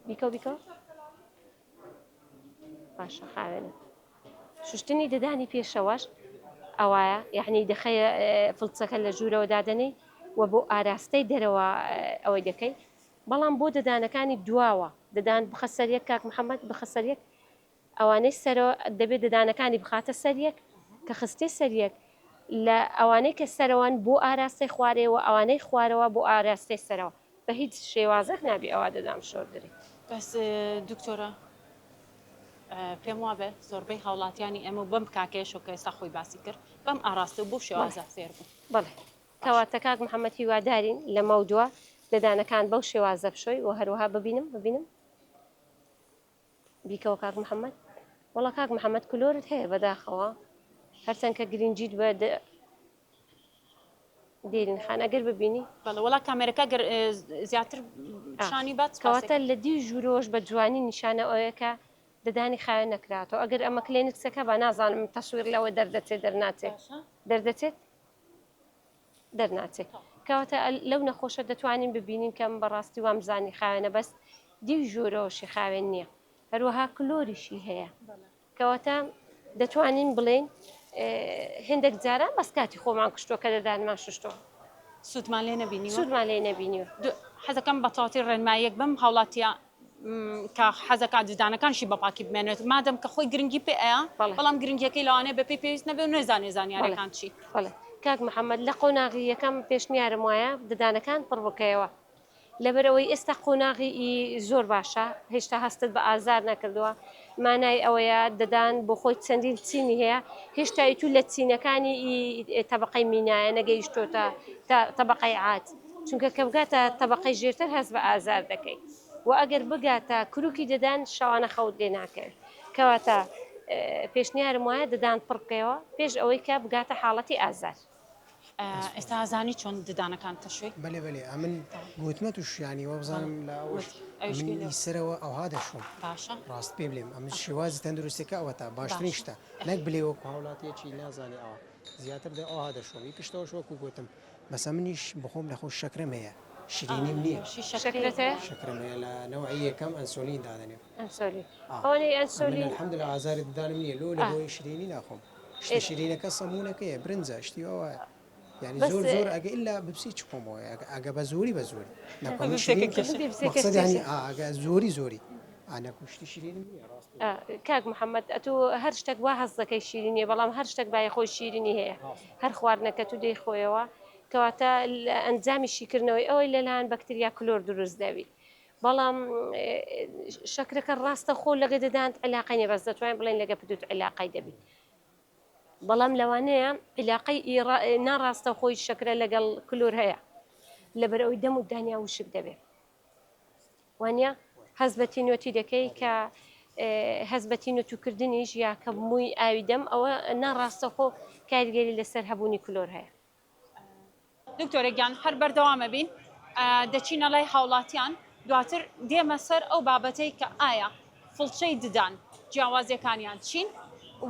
بیکە باشە خاوێنە شوشتنی دەدانی پێشەوەش ئەوایە یعنی دەخەیە فڵچەکە لە ژوورەوە دادەنەی و بۆ ئاراستەی دەرەوە ئەوەی دەکەی بەڵام بۆ دەدانەکانی دواوە دەدان بخە سەریەک کاک محەممەد بخە سەریەک ئەوانەی سەرەوە دەبێت دەدانەکانی بخاتە سەریەک کە خستێ سەریەک لە ئەوانەی کە سەرەوەن بۆ ئاراستی خوارەوە ئەوانەی خوارەوە بۆ ئاراستی سەرەوە بە هیچ شێوازەك نابی ئەوە دەدام شۆردرێت. بەس دکتۆرە پێم وابێ زۆربەی هاوڵاتیانی ئێمە بەم کاکەیەشۆ کە ئێستا خۆی باسی کرد بەم ئاراستە بۆ شێوازە فێر بوو. بەڵێ کەواتە کاک محەممەد هیوادارین لە مەودووە دەدانەکان بەو شێوازە بشۆی و هەروەها ببینم بیکەوە کاک محەممەد وەڵا کاک محەممەد کلۆرت هەیە بەداخەوە هەرچەند کە گرنگجیت بە دێرین خان ئەگەر ببینی بەڵێ وڵا کامێرەکە زیاتر شانی بات کەواتە لە دی ژوورۆش بە جوانی نیشانە ئەوەیەکە دەدانی خاوێن نەکراتەوە ئەگەر ئەمە کلێنکسەکە بە نازانم تەسویر لەوە دەردەچێت دەرناچێت دەردەچێت دەرناچێت کەواتە لەو نەخۆشە دەتوانین ببینین کەم بەڕاستی وامزانی خاوێنە بەس دی ژوورەوەشی خاوێن نییە هەروەها کلۆریشی هەیە کەواتە دەتوانین بڵێن هێندێک جاران بەس کاتی خۆمان کشتۆ کە دەدانمان شتۆ سوودمان لێ نەبینی سوودمان لێ نەبینیوە حەزەکەم بە تەواتی ڕێنماییەک بم هاوڵاتیە کە حەزەکە ددانەکانشی بەپاکی بمێنێت مادەم کە خۆی گرنگی پێ ئەیە بەڵام گرنگیەکەی لەوانەیە بە پێی پێویست نەبێ و نێزانێ زانیارەکان چی بەڵێ کاک محەممەد لە قۆناغی یەکەم پێشنیارم وایە ددانەکان پڕ بکەیەوە لەبەرەوەی ئێستا قۆناغی زۆر باشە هێشتا هەستت بە ئازار نەکردووە مانای ئەوەیە دەدان بۆ خۆی چەندین چینی هەیە هێشتایی تو لە چینەکانی تەبقەی مینایە نەگەیشتۆتە تەبقەی عات چونکە کە بگاتە تەبقەی ژێرتر هەست بە ئازار دەکەیت و ئەگەر بگاتە کروکی دەدان شەوانە خەوت لێ ناکرد کەواتە پێشنیارم وایە دەدان پڕکەوە پێش ئەوەی کە بگاتە حاڵەتی ئازار. ئێستا ئازانی چۆن ددانەکان تەشوی بەێ بەێ ئەمن گوتمە تووشیانی وە بزانم لە سەرەوە ئەوها دەشوم باشە ڕاست پێ بڵێم ئەم شێوازی تەندروستەکە ئەوە تا باشترین شتە نەک بلێوەکو هاوڵاتێکی نازانێ ئەوە زیاتر دە ئەوها دەشومی پشتەوە شوەکو گوتم بەسە منیش بخۆم لەخۆ شەکرم هەیە شیرینیم نییە شەکرم هەیە لە نەوەی یەکەم ئەنسۆلین دادنێ ئەنسۆلی الحەمد لە ئازاری ددانم نییە لۆ لە بۆی شیرینی ناخۆم شتە شیرینەکە سەمونونەکەیە برنجە شتی ئەوە يعني زور ئەگە إلا بپسی چخۆمەوە ئەگە بە زۆری بە زۆری يعني ئەگە زۆری ئانەکوشتی شیرینی کاک محەممەد ئەتو هەر شتێک وا هەست دەکەی شیرینیە بەڵام هەر شتێک بای خۆی شیرینی هەیە هەر خواردنەکە تو دەی خۆیەوە کەواتە ئەنجامی شیکردنەوەی ئەوەی لەلایەن بەکتریا کلۆر دروست دەوی بەڵام شەکرەکە ڕاستە خۆ لەگە دەدانت علاقی نیە بەس دەتوانین بڵێن لەگە پدوت علاقی دەبی بەڵام لەوانەیە علاقی ناڕاستە خۆی شەکرە لەگەڵ کلۆر هەیە لەبەرەوەی دەم و دانیا وشک دەبێت وانە هەز بە تینۆتی دەکەی کە هەز بە تینۆتوکردنیش یا کە مووی ئاوی دەم ئەوە ناڕاستە خۆ کاریگەری لەسەر هەبوونی کلۆر هەیە. دکتۆرەگیان هەر بەردەوامە بین دەچینە لای هاوڵاتیان دواتر دێمە سەر ئەو بابەتەی کە ئایا فڵچەی ددان جیاوازیەکانیان چین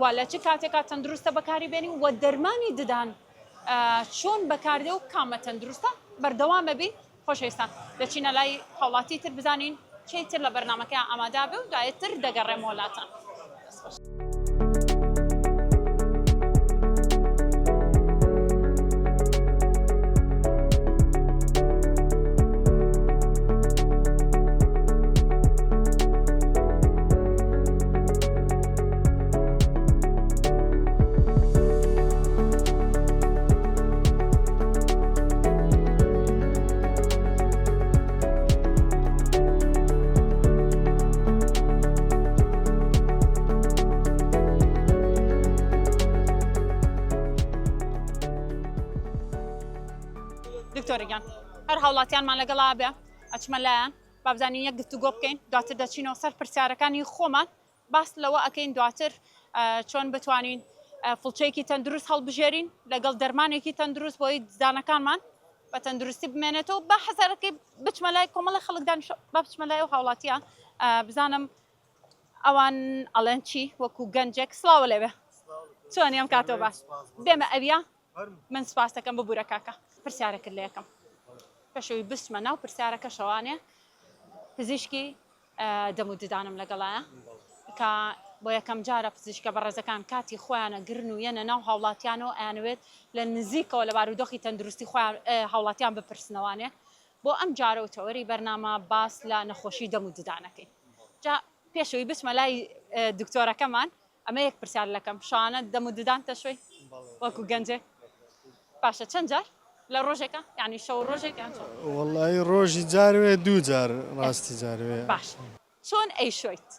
و لە چ کاتێکا تەندروستە بەکاری بێنین و دەرمانی ددان چۆن بەکاردێ و کامە تەندروستە بەردەوامە بین خۆشەویستان دەچینە لای هاوڵاتی تر بزانین چی تر لە بەرنامەکەیان ئامادا بێ و دوایەتر دەگەڕێم وڵاتان. دکتۆرەگیان هەر هاوڵاتیانمان لەگەڵا بێ ئەچمە لایەن با بزانین یەک گفتوگۆ بکەین دواتر دەچینەوە سەر پرسیارەکانی خۆمان باس لەوە ئەکەین دواتر چۆن بتوانین فڵچەیەکی تەندروست هەڵبژێرین لەگەڵ دەرمانێکی تەندروست بۆی ددانەکانمان بە تەندروستی بمێنێتەوە بە حەزارەکەی بچمە لای کۆمەڵی خەڵکدان با بچمە لای و هاوڵاتیان بزانم ئەوان ئەڵێن چی وەکو گەنجێک سڵاوە لێبێ چۆنی ئەم کاتەوە باش بێمە ئەویە من سپاس دەکەم ببوورە کاکە پرسیارەکرد لە یەکەم پێشەوەی بچمە ناو پرسیارەکە شەوانێ پزیشکی دەم و ددانم لەگەڵایە کە بۆ یەکەم جارە پزیشکە بەڕێزەکان کاتی خۆیانە گرن و یەنە ناو هاوڵاتیانەوە ئەیانوێت لە نزیکەوە لە بارودۆخی تەندروستی خۆیان هاوڵاتیان بپرسنەوانێ بۆ ئەم جارە و تەوەری بەرنامە باس لە نەخۆشی دەم و ددانەکەی جا پێشەوەی بچمە لای دکتۆرەکەمان ئەمە یەک پرسیار لەکەم شانە دەم و ددان تەشوی وەکو گەنجێک باشە چەند جار لە ڕۆژێکە یعنی شەو ڕۆژێکیان وەڵی ڕۆژی جاروێ دوو جار ڕاستی جاروێ باش چۆن ئەی شویت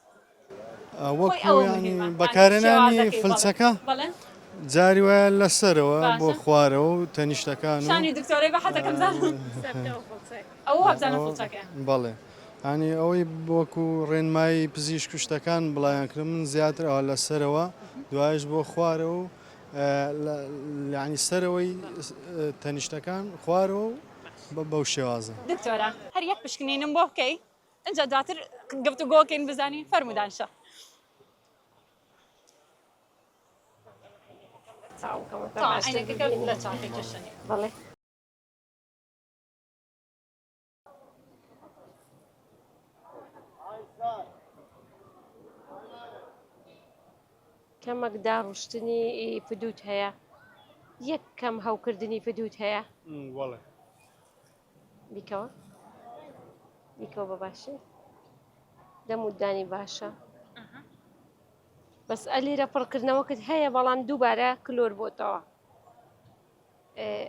وەکو ینی بەکارێنانی فلچەکە جاری وایە لەسەرەوە بۆ خوارەوە و تەنیشتەکان و شانی دکتۆرەی بە حەتەکەم زانم ئەو وابزانە فڵچەکە بەڵێ ینی ئەوەی وەکو ڕێنمایی پزیشک و شتەکان بڵایانکردن من زیاتر ئەوە لەسەرەوە دوایش بۆ خوارەوە و ینی سەرەوەی تەنیشتەکان خوارەوە و بەو شێوازە دکتۆرە هەر یەک پشکنینم بۆ بکەی اینجا دواتر گفتوگۆکەین بزانین فەرمودانشە عینەکەکە لە چاقێکە شەنی بەڵێ کەمەک داڕشتنی فدوت هەیە یەک کەم هەوکردنی فدوت هەیە بیکەوە بیکەوە بە باشی دەمودانی باشە بەس ئەلیرە پڕکردنەوەکت هەیە بەڵام دووبارە کلۆر بۆتەوە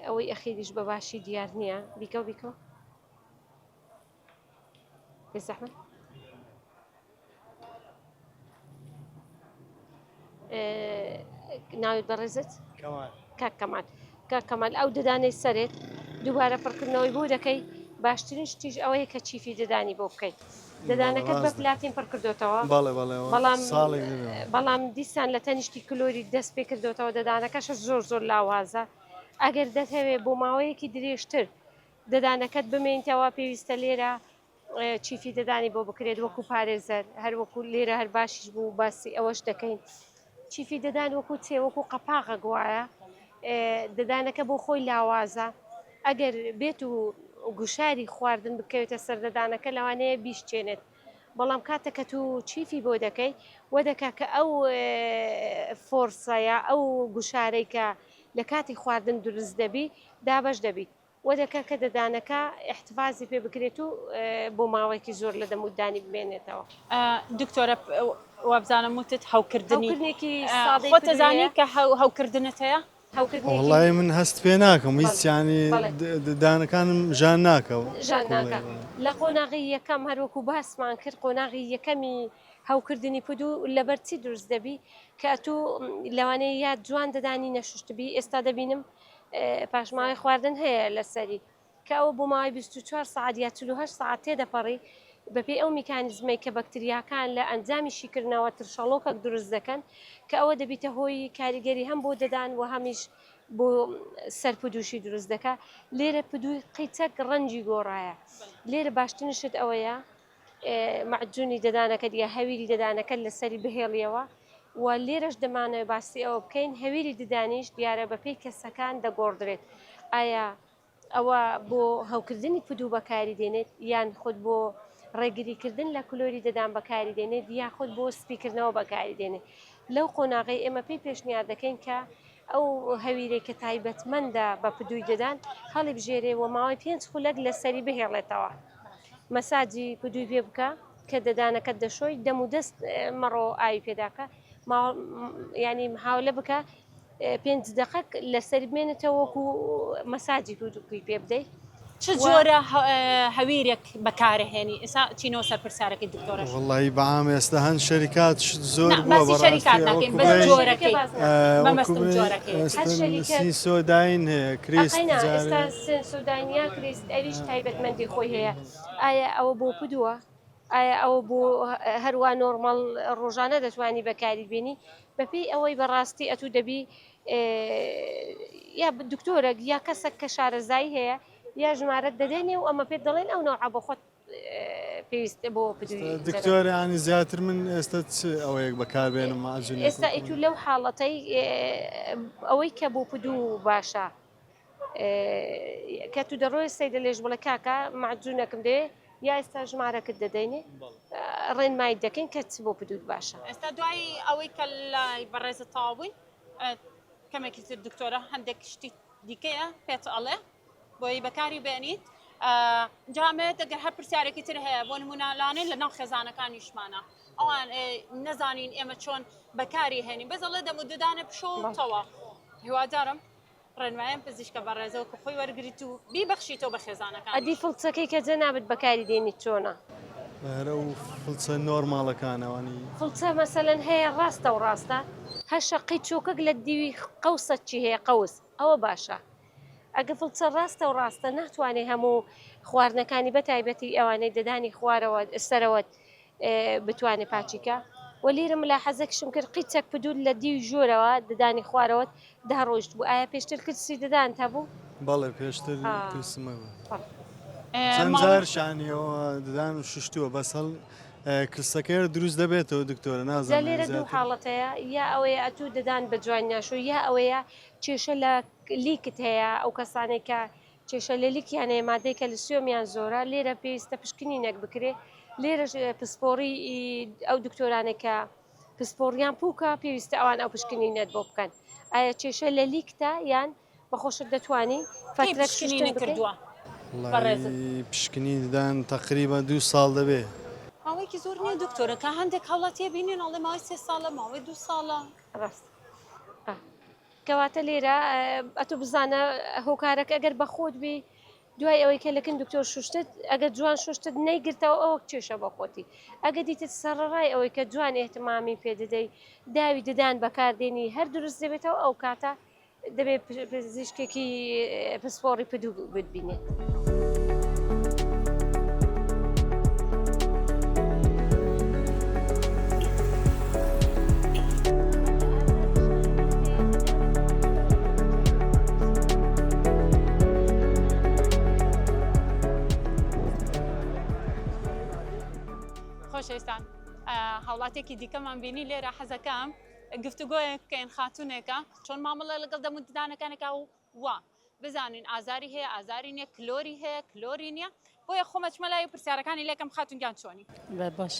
ئەوەی ئەخیریش بە باشی دیار نییە بیکەو بیکەوە پێزەحمەت ناوێت بەڕێزت کاک کەمال ئەو ددانەی سەرێت دووبارە پڕکردنەوەی بۆ دەکەی باشترین شتیش ئەوەیە کە چیفی ددانی بۆ بکەیت ددانەکەت بە پلاتین پڕکردوتەوە بەڵام دیسان لە تەنیشتی کلۆری دەست پێ کردوتەوە ددانەکەش زۆر لاوازە ئەگەر دەتەوێت بۆ ماوەیەکی درێژتر ددانەکەت بمێنیتەوە پێویستە لێرە چیفی ددانی بۆ بکرێت وەکو پارێزەر هەر وەکو لێرە هەر باشیش بوو باسی ئەوەش دەکەین چیفی ددان وەکو وەکو قەپاغە گوایە ددانەکە بۆ خۆی لاوازە ئەگەر بێت و گوشاری خواردن بکەوێتە سەردەدانەکە لەوانەیە بیشتێنێت بەڵام کاتێککە تو چیفی بۆ دەکەی وە دەکا کە ئەو فۆرسایە ئەو گوشارەی کە لە کاتی خواردن دروست دەبی دابش دەبیت وە دەکا کە ددانەکە احتفازی پێ بکرێت و بۆ ماوەیەکی زۆر لە دەمودانی بمێنێتەوە دکتۆرە وابزانم وتت هەوکردنی ساڵی خۆ دەزانی کە هەوکردنت هەیە وڵی من هەست پێ ناکەم هیچ ینی ددانەکانم ژان ناکەوە لە قۆناغی یەکەم هەروەکو باسمان کرد قۆناغی یەکەمی هەوکردنی پودوو لەبەرچی دروست دەبی کە تو لەوانەیە یا جوان ددانی نەششتبی ئێستا دەبینم پاشماوی خواردن هەیە لەسەری کە ئەوە بۆ ماوەی 24 ساعت یا 48 ساعت تێدەپەڕی بەپێ ئەو میکانیزمەی کە بەکتریاکان لە ئەنجامی شیکردنەوە ترشەڵۆکەک دروست دەکەن کە ئەوە دەبیتە هۆی کاریگەری هەم بۆ دەدان و هەمیش بۆ سەرپدوشی دروست دەکە لێرە پدووی قیچەک ڕەنجی گۆڕایە لێرە باشترنشت ئەوەیە معجونی ددانەکە دیە هەویری ددانەکە لەسەری بهێڵیەوە و لێرەش دەمانەوە باسی ئەوە بکەین هەویری ددانیش دیارە بەپێی کەسەکان دەگۆڕدرێت ئایا ئەوە بۆ هەوکردنی پدوو بەکاری دێنێت یان خود بۆ ڕێگریکردن لە کلۆری دەدان بەکاری دێنێت یاخود بۆ سپیکردنەوە بەکاری دێنێت لەو قۆناغی ئێمە پێی پێشنیار دەکەین کە ئەو هەویرێک کە تایبەتمەندە بە پدووی دەدان هەڵی بژێرێ و ماوەی 5 خولەک لەسەری بهێڵێتەوە مەساجی پدووی پێ بکە کە دەدانەکەت دەشۆی دەم و دەست مەڕۆ ئاوی پێداکە ینی محاولە بکە 5 دقەق لەسەری بمێنێتەوە وەکو مەساجی پودووی پێ بدەیت چ جۆرە هەویرێک بەکارهێنی ئێستا چینەوە سەر پرسیارەکەی دکتۆرە وڵی بەعام ئێستا هەند شەریکات زۆر سۆداین هەیە ئێستا سۆدانیا کریست ئەویش تایبەتمەندی خۆی هەیە ئایا ئەوە بۆ پدووە ئایا ئەوە بۆ هەروە نۆرمەڵ ڕۆژانە دەتوانی بەکاری بێنی بەپێی ئەوەی بەڕاستی ئەتوو دەبی یا دکتۆرە یا کەسێک کە شارەزایی هەیە یا ژمارەت دەدەنێ و ئەمە پێ دەڵێن ئەو نەوع بۆ خۆت پێویستە بۆ دکتۆرانی زیاتر من ئێستا ئەوەیەک بەکاربێنم ماجون ئێستا ئیتو لەو حاڵەتەی ئەوەی کە بۆ پدوو باشە کە تو دەڕۆی سەی دەلێژ بڵێ کاکە معجونەکەم دێ یا ئێستا ژمارەکەت دەدەینێ ڕێنمای دەکەین کە چ بۆ پدووت باشە ئێستا دوای ئەوەی کە لای بەڕێزە تاوابووین کەمێکی تر دکتۆرە هەندێک شتی دیکەیە پێت ئەڵێ بۆی بەکاری بێنیت جامێت ئەگەر هەر پرسیارێکی تر هەیە بۆ نمونەلانێن لە ناو خێزانەکانیشمانە ئەوان نەزانین ئێمە چۆن بەکاری هێنین بەزەڵێ دەموددانە پشۆتەوە هیوادارم ڕێنمایان پزیشکە بەڕێزەوە کە خۆی وەرگریت و بیبەخشیتەوە بە خێزانەکان ئەدی فڵچەکەی کە جە نابێت بەکاری دێنی چۆنە هەرە و فڵچە نۆرماڵەکانەوەنی فڵچە مەسەلەن هەیە ڕاستە و ڕاستە هەشە قیچۆکەک لە دیوی قەوسە چی هەیە قەوس ئەوە باشە ئەگە فڵچە ڕاستە و ڕاستە ناتوانێت هەموو خواردنەکانی بەتایبەتی ئەوانەی دەدانی خوارەوە سەرەوەت بتوانێت پاچیکە و لیرە ملاحەزەکشم کرد قیچەک پدود لە دیوی ژۆرەوە دەدانی خوارەوەت داڕۆشت بوو ئایا پێشتر کرسی دەدان هەبوو؟ بەڵێ پێشتر کرسمەوە چەند جار شانیەوە ددان و ششتووە بەسەڵ کرسەکەی دروست دەبێتەوە دکتۆرە نازانێت لێرە دوو حاڵەتەیە یا ئەوەیە ئەتوو دەدان بە جوان ناشۆ یا ئەوەیە کێشە لە لیکت هەیە ئەو کەسانێک کە کێشە لە لیکیان هەیە مادەی کەلسیۆمیان زۆرە لێرە پێویستە پشکنینێک بکرێ لێرە پسپۆڕی ئەو دکتۆرانێک کە پسپۆڕیان پووکە پێویستە ئەوان ئەو پشکنینێت بۆ بکەن ئایا کێشە لە لیکتە یان بەخۆشت دەتوانی فەترەشکنینی کردووە پشکنی ددان تقریبا 2 ساڵ دەبێ ماوەیەکی زۆر نییە دکتۆرە کە هەندێک هەوڵاتیە بینێن ئەڵێ ماوەی 3 ساڵە ماوەی 2 ساڵە ڕاست کەواتە لێرە ئەتو بزانە هۆکارەکە ئەگەر بەخۆت بی دوای ئەوەی کە لەکن دکتۆر شوشتت ئەگەر جوان شوشتت نەیگرتەوە ئەوە کێشە بە خۆتی ئەگە دیتت سەرڕای ئەوەی کە جوان احتیمامی پێ دەدەی داوی ددان بەکاردێنی هەر دروست دەبێتەوە ئەو کاتە دەبێت پزیشکێکی پسپۆڕی پدوو ببینێت. خۆشەویستان هاوڵاتێکی دیکەمان بینی لێرە حەزەکەم گفتوگۆیەک بکەین خاتونێکە چۆن مامەڵە لەگەڵ دەموددانەکانێکا وا بزانین ئازاری هەیە ئازاری نییە کلۆری هەیە کلۆری نییە بۆیە خۆمەچمە لای پرسیارەکانی لێکم خاتونگیان چۆنی باش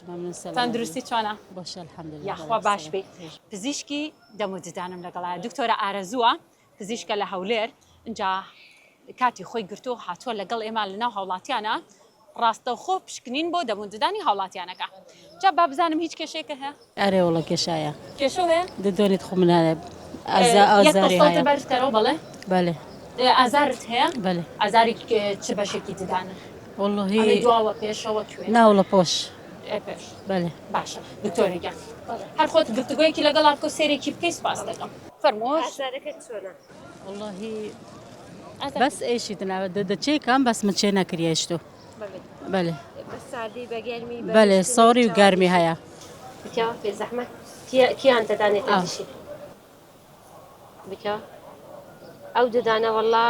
تەندروستی چۆنە باش الحەمدلله یاخوا باش بێت پزیشکی دەموددانم لەگەڵایە دکتۆرە ئارەزووە پزیشکە لە هەولێر اینجا کاتی خۆی گرتو هاتووە لەگەڵ ئێمە لەناو هاوڵاتیانە ڕاستەوخۆ پشکنین بۆ دەموددانی هاوڵاتیانەکە جا با بزانم هیچ کێشێکە هەیە ئەرێ وڵە کێشایە کێشە هەیە دەدۆنێت خۆمنانە ئازاری هەیە بەرتەرەوە بڵێ بەێ ئازارت هەیە بەێ ئازاری چ بەشێکی ددانە والله دواوە پێشەوە توێ ناوڵە پۆش پێش بەێ باشە دکتۆرێکیان هەر خۆت گفتوگویەکی لەگەڵ کۆ سێرێکی بکەی سپاس دەکەم فەرمۆش ئازارەکەت چۆنە؟ والله بەس ئێشی تناوە دەچێ کام بەس مچێ نەکریێشتو بەێ بەسادی بەگەرمی بەێ سۆری و گەرمی هەیە بکەوە پێ زەحمەت کیان دەدانێت ئەشی بکەوە ئەو ددانە وەڵا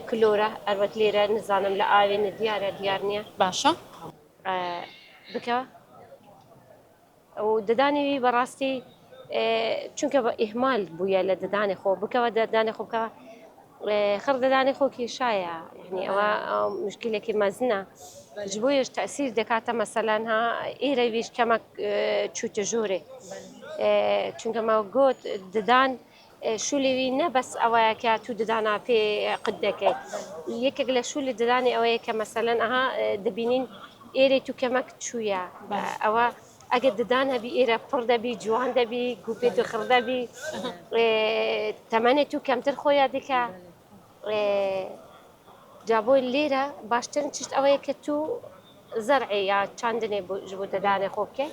کلۆرە ئەروەت لێرە نزانم لە ئاوێنە دیارە دیار نییە باشە بکەوە ئەو ددانێوی بەڕاستی چونکە بە ئیهمال بووە لە ددانی خۆ بکەوە ددانی خۆ بکەوە خڕ ددانی خۆ کێشایە یعنی ئەوە مشکلێکی مەزنە ji bo yê tesîr dikate meselen ha êrê wî kemek çûte jorê çunke me got didan şûlê wî ne bes ewayeke tû didana pê qid deke yekek li şûlê didanê ew ye ke meselen aha dibînîn êrê tû kemek çûye ewa eger didan hebî êre pir debî ciwan debî gûpê tu xir debî temenê tû kemtir xoya dike جابۆ لێرە باشترین چشت ئەوەیە کە تو زەرعێ یا چاندنێ ji بۆ دەدانێ خۆ بکەی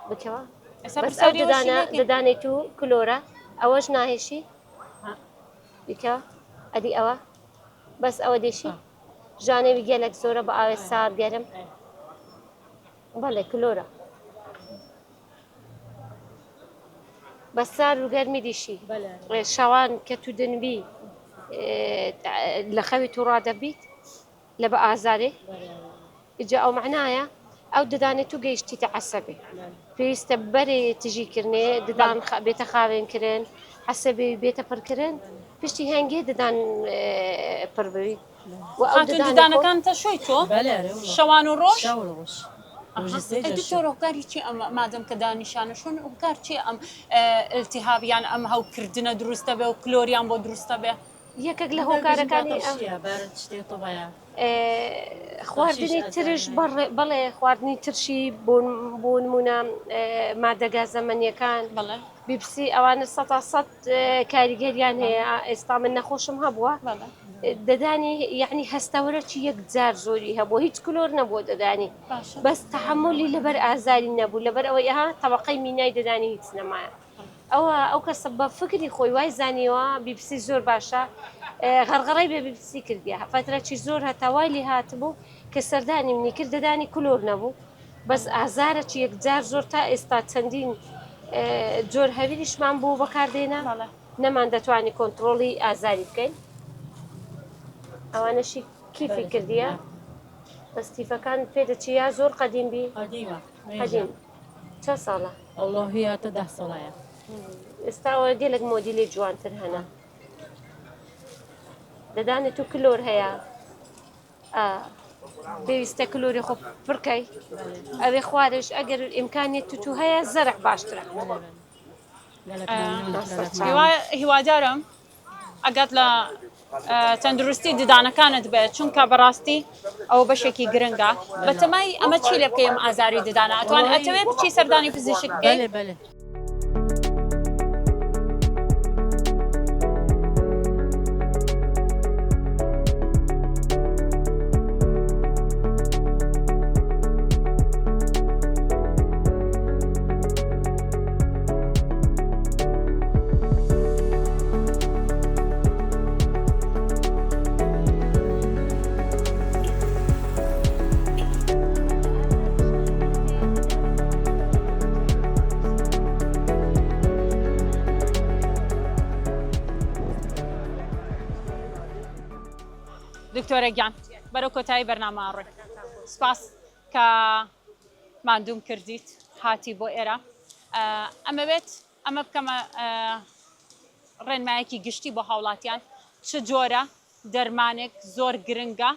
بکەوە ددانێت و کلۆرە ئەوەش ناهێشی بکەوە ئەدی ئەوە بەس ئەوە دێشی ژانێوی گەلێک زۆرە بە ئاوێ سار گەرم بەڵێ کلۆرە بە سار و گەرمی دیشی شەوان کە تو دنبی لە خەوی تووڕا دەبیت لە بە ئازارێ ئجا ئەو معنایە ئەو ددانێت و گەیشتیتە عەسەبێ پێویستە بەرێ تژیکردنێ ددان بێتە خاوێنکردن عەسەبێ بێتە پڕکردن پشتی هەنگێ ددان پڕ بوی ددانەکان تە شوی تۆ شەوان و ڕۆژ دکتۆر هۆکاری چی ئەم مادەم کە دانیشانەشون هۆکار چی ئەم ئلتیهابیان ئەم هەوکردنە دروستە بێ و کلۆریان بۆ دروستە بێ یەکێک لە هۆکارەکانی خواردنی ترش بەڵێ خواردنی ترشی بۆ نمونە مادەگازەمەنیەکان بەڵێ بیپسی ئەوانە 100% کاریگەریان هەیە ئێستا من نەخۆشم هەبووە بەڵێ دەدانی یعنی هەستەوەرەکی یەک جار زۆری هەبوو هیچ کلۆر نەبووە دەدانی باشە بەس تحملی لەبەر ئازاری نەبوو لەبەر ئەوەی ئەها تەبقەی مینای دەدانی هیچ نەمایە ئەو کەسە بە فکری خۆی وای زانیەوە بیپسی زۆر باشە غەرغەڕی بێ بیپسی کردیە فترەی زۆر هەتاوای لێ هاتبوو کە سەردانی منی کرد دەدانی کلۆر نەبوو بەس ئازارەکی یەکجار زۆر تا ئێستا چەندین جۆر هەویریشمان بوو بەکاردێنە نەمان دەتوانانی کۆنتترۆڵی ئازاری بکەین ئەوانەشی کیفی کردیە بەستیفەکان پێدەچیا زۆر قەدیمبی قەدیم چە ساڵە والله 10 ساڵایە ئێستاوە گەلێک مۆدیلی جوانتر هەنا دەدانێت و کلۆر هەیە پێویستە کلۆری خۆ پڕکەی ئەوێ خوارش ئەگەر ئیمکانێت تو هەیە زەرح باشترە هیوادارم ئەگەت لە تەندروستی ددانەکانت بێت چونکە بەڕاستی ئەوە بەشێکی گرنگە بەتەمای ئەمە چی لێ بکەیم ئازاری ددانە ئەتوان ئەتەوێت بچی سەردانی پزیشک بکەیت بەێ دکتۆرە گیان بەرەو کۆتایی بەرنامە ڕێ سپاس کە مادووم کردیت هاتی بۆ ئێرە ئەمە بکەمە ڕێنمایەکی گشتی بۆ هاوڵاتیان چ جۆرە دەرمانێک زۆر گرنگە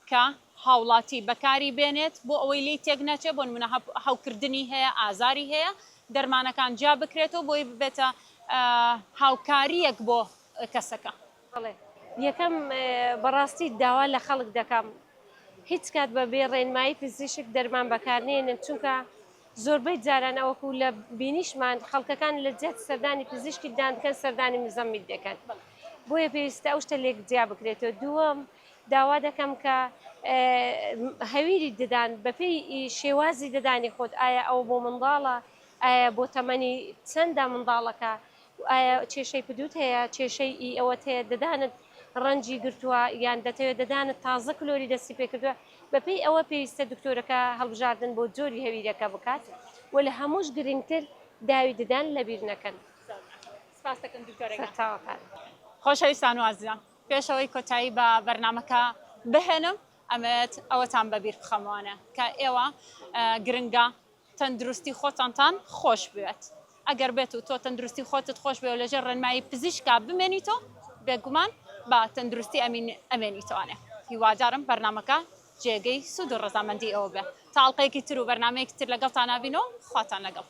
کە هاوڵاتی بەکاری بێنێت بۆ ئەوەی لی تێک نەچێت بۆ نمونە هاوکردنی هەیە ئازاری هەیە دەرمانەکان جا بکرێتەوە بۆی ببێتە هاوکاریەک بۆ کەسەکە یەکەم بەڕاستی داوا لە خەڵک دەکەم هیچ کات بە بێ ڕێنمایی پزیشک دەرمان بەکارنێنن چونکە زۆربەی جاران ئەوەکو لە بینیشمان خەڵکەکان لە جێت سەردانی پزیشکی دانکەن سەردانی مزەممیل دەکەن بۆیە پێویستە ئەو شتە لێک جیا بکرێتەوە دووەم داوا دەکەم کە هەویری ددان بەپێی شێوازی دەدانی خۆت ئایا ئەو بۆ منداڵە ئایا بۆ تەمەنی چەندە منداڵەکە ئایا کێشەی پدوت هەیە کێشەی ئەوەت هەیە دەدانت ڕەنجی گرتووە یان دەتەوێت دەدانت تازە کلۆری دەستی پێ کردووە بەپێی ئەوە پێویستە دکتۆرەکە هەڵبژاردن بۆ جۆری هەویرەکە بکات و لە هەمووش گرنگتر داوی ددان لەبیر نەکەن سپاس دەکەم دکتۆرە تاواکار خۆشەویستان و ئازیزان پێشەوەی کۆتایی بە بەرنامەکە بهێنم ئەمەوێت ئەوەتان بەبیر بخەمەوانە کە ئێوە گرنگە تەندروستی خۆتانتان خۆش بوێت ئەگەر بێت و تۆ تەندروستی خۆتت خۆش بێ و لەژێر ڕێنمایی پزیشکا بمێنیتەوە بێگومان بە تەندروستی ئەمێنیتوانێ هیوادارم بەرنامەکە جێگەی سوود و ڕەزامەندی ئەوە بێ تاڵقەیەکی تر و بەرنامەیەکی تر لەگەڵتان نابینەوە خواتان لەگەڵ